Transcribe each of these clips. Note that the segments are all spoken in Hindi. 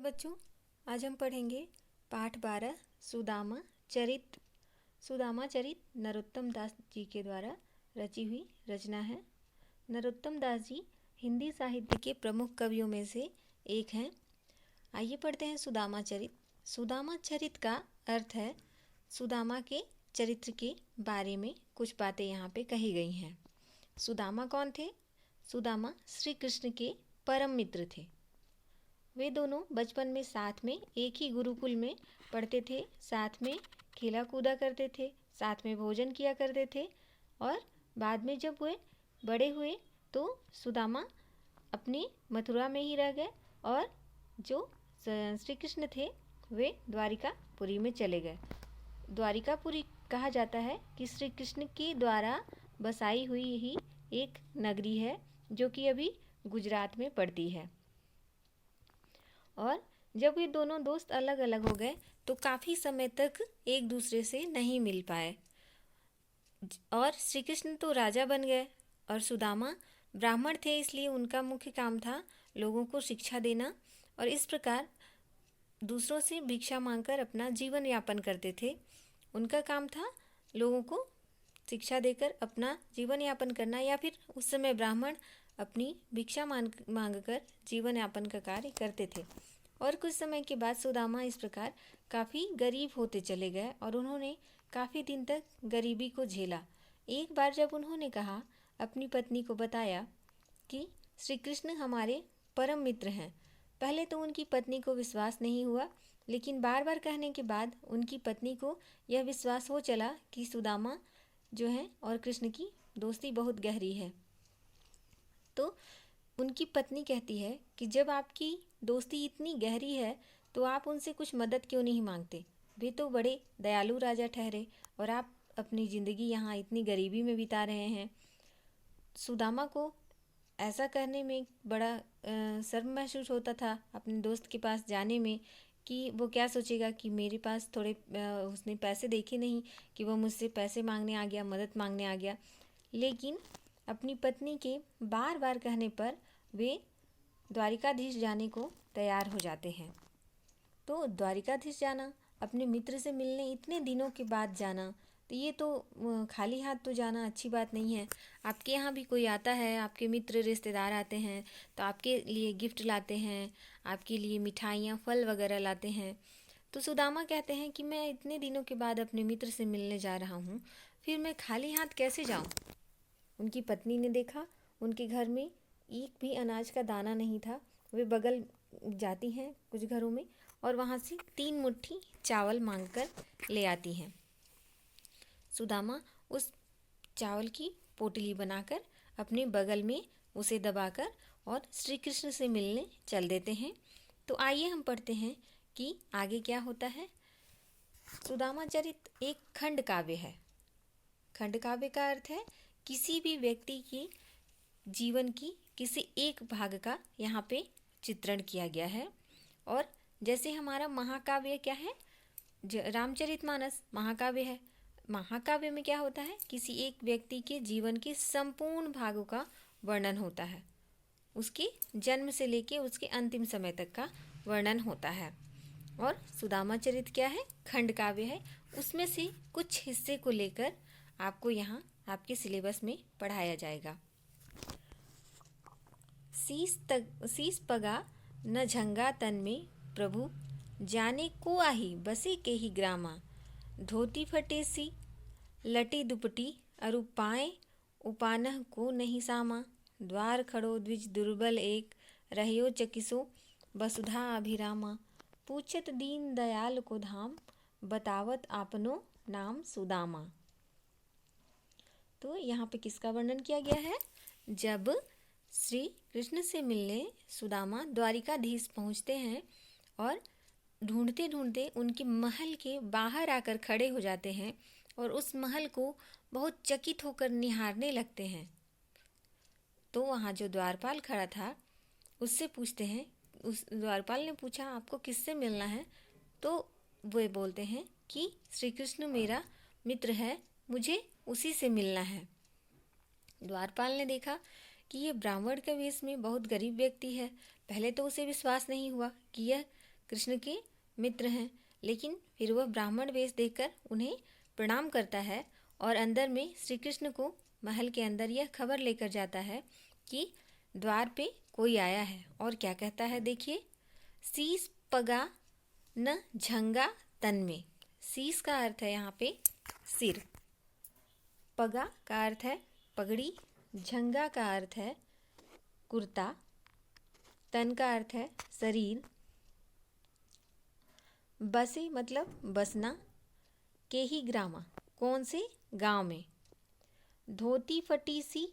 बच्चों, आज हम पढ़ेंगे पाठ 12 सुदामा चरित। सुदामा चरित नरोत्तम दास जी के द्वारा रची हुई रचना है। नरोत्तम दास जी हिंदी साहित्य के प्रमुख कवियों में से एक हैं। आइए पढ़ते हैं सुदामा चरित। सुदामा चरित का अर्थ है सुदामा के चरित्र के बारे में कुछ बातें यहाँ पे कही गई हैं। सुदामा कौन थे? सुदामा श्री कृष्ण के परम मित्र थे। वे दोनों बचपन में साथ में एक ही गुरुकुल में पढ़ते थे, साथ में खेला कूदा करते थे, साथ में भोजन किया करते थे। और बाद में जब वे बड़े हुए तो सुदामा अपनी मथुरा में ही रह गए और जो श्री कृष्ण थे वे द्वारिकापुरी में चले गए। द्वारिकापुरी कहा जाता है कि श्री कृष्ण के द्वारा बसाई हुई ही एक नगरी है जो कि अभी गुजरात में पड़ती है। और जब ये दोनों दोस्त अलग अलग हो गए तो काफ़ी समय तक एक दूसरे से नहीं मिल पाए और श्री कृष्ण तो राजा बन गए और सुदामा ब्राह्मण थे, इसलिए उनका मुख्य काम था लोगों को शिक्षा देना और इस प्रकार दूसरों से भिक्षा मांगकर अपना जीवन यापन करते थे। उनका काम था लोगों को शिक्षा देकर अपना जीवन यापन करना, या फिर उस समय ब्राह्मण अपनी भिक्षा मांगकर जीवन यापन का कार्य करते थे। और कुछ समय के बाद सुदामा इस प्रकार काफ़ी गरीब होते चले गए और उन्होंने काफ़ी दिन तक गरीबी को झेला। एक बार जब उन्होंने कहा, अपनी पत्नी को बताया कि श्री कृष्ण हमारे परम मित्र हैं, पहले तो उनकी पत्नी को विश्वास नहीं हुआ, लेकिन बार बार कहने के बाद उनकी पत्नी को यह विश्वास हो चला कि सुदामा जो है और कृष्ण की दोस्ती बहुत गहरी है। तो उनकी पत्नी कहती है कि जब आपकी दोस्ती इतनी गहरी है तो आप उनसे कुछ मदद क्यों नहीं मांगते? वे तो बड़े दयालु राजा ठहरे और आप अपनी ज़िंदगी यहाँ इतनी गरीबी में बिता रहे हैं। सुदामा को ऐसा करने में बड़ा शर्म महसूस होता था अपने दोस्त के पास जाने में कि वो क्या सोचेगा कि मेरे पास थोड़े उसने पैसे देखे नहीं कि वो मुझसे पैसे मांगने आ गया, मदद मांगने आ गया। लेकिन अपनी पत्नी के बार बार कहने पर वे द्वारिकाधीश जाने को तैयार हो जाते हैं। तो द्वारिकाधीश जाना, अपने मित्र से मिलने इतने दिनों के बाद जाना, तो ये तो खाली हाथ तो जाना अच्छी बात नहीं है। आपके यहाँ भी कोई आता है, आपके मित्र रिश्तेदार आते हैं तो आपके लिए गिफ्ट लाते हैं, आपके लिए मिठाइयाँ फल वगैरह लाते हैं। तो सुदामा कहते हैं कि मैं इतने दिनों के बाद अपने मित्र से मिलने जा रहा हूँ, फिर मैं खाली हाथ कैसे जाऊँ? उनकी पत्नी ने देखा उनके घर में एक भी अनाज का दाना नहीं था। वे बगल जाती हैं कुछ घरों में और वहाँ से 3 मुट्ठी चावल मांगकर ले आती हैं। सुदामा उस चावल की पोटली बनाकर अपने बगल में उसे दबाकर और श्री कृष्ण से मिलने चल देते हैं। तो आइए हम पढ़ते हैं कि आगे क्या होता है। सुदामा चरित एक खंड काव्य है। खंड काव्य का अर्थ है किसी भी व्यक्ति की जीवन की किसी एक भाग का यहाँ पे चित्रण किया गया है। और जैसे हमारा महाकाव्य क्या है, रामचरितमानस महाकाव्य है। महाकाव्य में क्या होता है, किसी एक व्यक्ति के जीवन के संपूर्ण भागों का वर्णन होता है, उसके जन्म से लेके उसके अंतिम समय तक का वर्णन होता है। और सुदामा चरित क्या है, खंड काव्य है। उसमें से कुछ हिस्से को लेकर आपको यहाँ आपके सिलेबस में पढ़ाया जाएगा। शीस पगा न झंगा तन में प्रभु, जाने को आही बसे के ही ग्रामा। धोती फटे सी लटी दुपटी अरु पाए, उपानह को नहीं सामा। द्वार खड़ो द्विज दुर्बल एक, रहियो चकिसो वसुधा अभिरामा। पूछत दीन दयाल को धाम, बतावत आपनो नाम सुदामा। तो यहाँ पे किसका वर्णन किया गया है? जब श्री कृष्ण से मिलने सुदामा द्वारिकाधीश पहुँचते हैं और ढूंढते ढूंढते उनके महल के बाहर आकर खड़े हो जाते हैं और उस महल को बहुत चकित होकर निहारने लगते हैं। तो वहाँ जो द्वारपाल खड़ा था उससे पूछते हैं, उस द्वारपाल ने पूछा आपको किससे मिलना है? तो वे बोलते हैं कि श्री कृष्ण मेरा मित्र है, मुझे उसी से मिलना है। द्वारपाल ने देखा कि यह ब्राह्मण के वेश में बहुत गरीब व्यक्ति है। पहले तो उसे विश्वास नहीं हुआ कि यह कृष्ण के मित्र हैं, लेकिन फिर वह ब्राह्मण वेश देखकर उन्हें प्रणाम करता है और अंदर में श्री कृष्ण को महल के अंदर यह खबर लेकर जाता है कि द्वार पे कोई आया है। और क्या कहता है देखिए, शीस पगा न झंगा तन में। शीस का अर्थ है यहाँ पे सिर, पगा का अर्थ है पगड़ी, झंगा का अर्थ है कुर्ता, तन का अर्थ है शरीर, बसे मतलब बसना, के ही ग्रामा कौन से गांव में, धोती फटी सी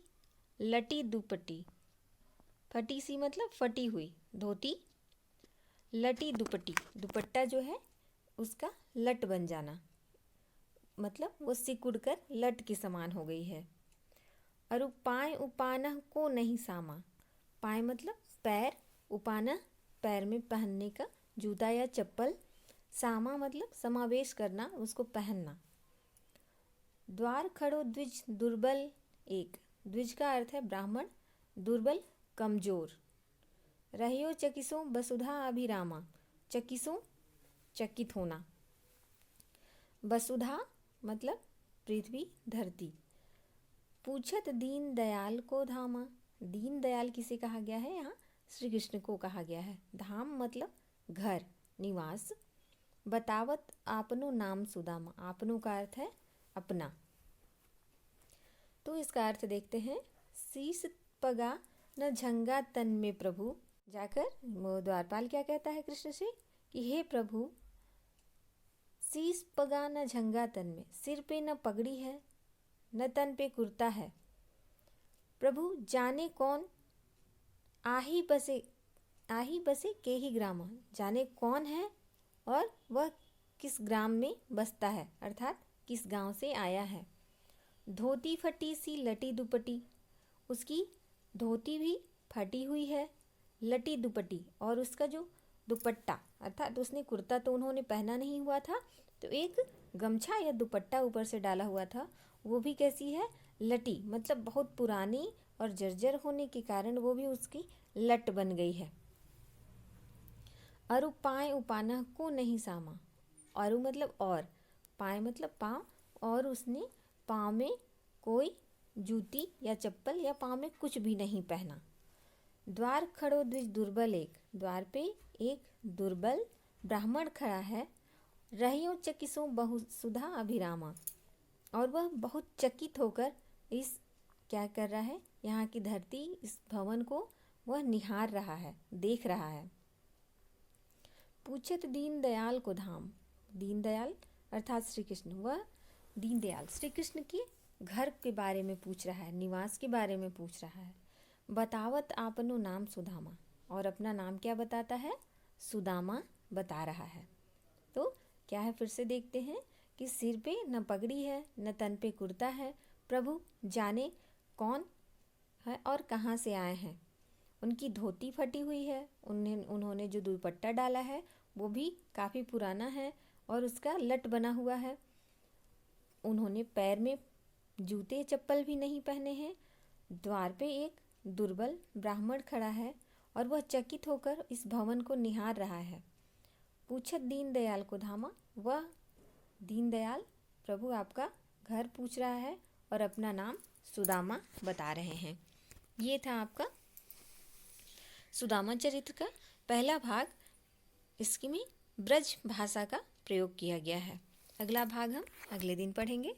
लटी दुपट्टी, फटी सी मतलब फटी हुई धोती, लटी दुपट्टी, दुपट्टा जो है उसका लट बन जाना, मतलब वो सिकुड़ कर लट के समान हो गई है। और पाय उपानह को नहीं सामा, पाय मतलब पैर, उपानह पैर में पहनने का जूता या चप्पल, सामा मतलब समावेश करना, उसको पहनना। द्वार खड़ो द्विज दुर्बल एक, द्विज का अर्थ है ब्राह्मण, दुर्बल कमजोर। रहियो चकिसो वसुधा अभिरामा, चकिसो चकित होना, वसुधा मतलब पृथ्वी धरती। पूछत दीन दयाल को धामा, दीन दयाल किसे कहा गया है, यहाँ श्री कृष्ण को कहा गया है। धाम मतलब घर, निवास। बतावत आपनो नाम सुदामा, आपनो का अर्थ है अपना। तो इसका अर्थ देखते हैं, शीस पगा न झंगा तन में प्रभु। जाकर वो द्वारपाल क्या कहता है कृष्ण से कि हे प्रभु, शीस पगा न झंगा तन में, सिर पे न पगड़ी है न तन पे कुर्ता है। प्रभु जाने कौन आही बसे के ही ग्राम, जाने कौन है और वह किस ग्राम में बसता है, अर्थात किस गांव से आया है। धोती फटी सी लटी दुपट्टी, उसकी धोती भी फटी हुई है, लटी दुपट्टी, और उसका जो दुपट्टा अर्थात उसने कुर्ता तो उन्होंने पहना नहीं हुआ था, तो एक गमछा या दुपट्टा ऊपर से डाला हुआ था, वो भी कैसी है, लटी, मतलब बहुत पुरानी और जर्जर होने के कारण वो भी उसकी लट बन गई है। अरु पाए उपाना को नहीं सामा, अरु मतलब और, पाए मतलब पाँव, और उसने पाँव में कोई जूती या चप्पल या पाँव में कुछ भी नहीं पहना। द्वार खड़ो द्विज दुर्बल एक, द्वार पे एक दुर्बल ब्राह्मण खड़ा है। रहियो चकिसो बहुसुधा अभिरामा, और वह बहुत चकित होकर इस क्या कर रहा है, यहाँ की धरती, इस भवन को वह निहार रहा है, देख रहा है। पूछत दीन दयाल को धाम, दीन दयाल अर्थात श्री कृष्ण, वह दीन दयाल श्री कृष्ण के घर के बारे में पूछ रहा है, निवास के बारे में पूछ रहा है। बतावत आपनो नाम सुदामा, और अपना नाम क्या बताता है, सुदामा बता रहा है। तो क्या है, फिर से देखते हैं कि सिर पे न पगड़ी है न तन पे कुर्ता है। प्रभु जाने कौन है और कहाँ से आए हैं। उनकी धोती फटी हुई है, उन्होंने जो दुपट्टा डाला है वो भी काफ़ी पुराना है और उसका लट बना हुआ है। उन्होंने पैर में जूते चप्पल भी नहीं पहने हैं। द्वार पे एक दुर्बल ब्राह्मण खड़ा है और वह चकित होकर इस भवन को निहार रहा है। पूछत दीन दयाल को धामा, वह दीन दयाल प्रभु आपका घर पूछ रहा है और अपना नाम सुदामा बता रहे हैं। ये था आपका सुदामा चरित्र का पहला भाग। इसमें ब्रज भाषा का प्रयोग किया गया है। अगला भाग हम अगले दिन पढ़ेंगे।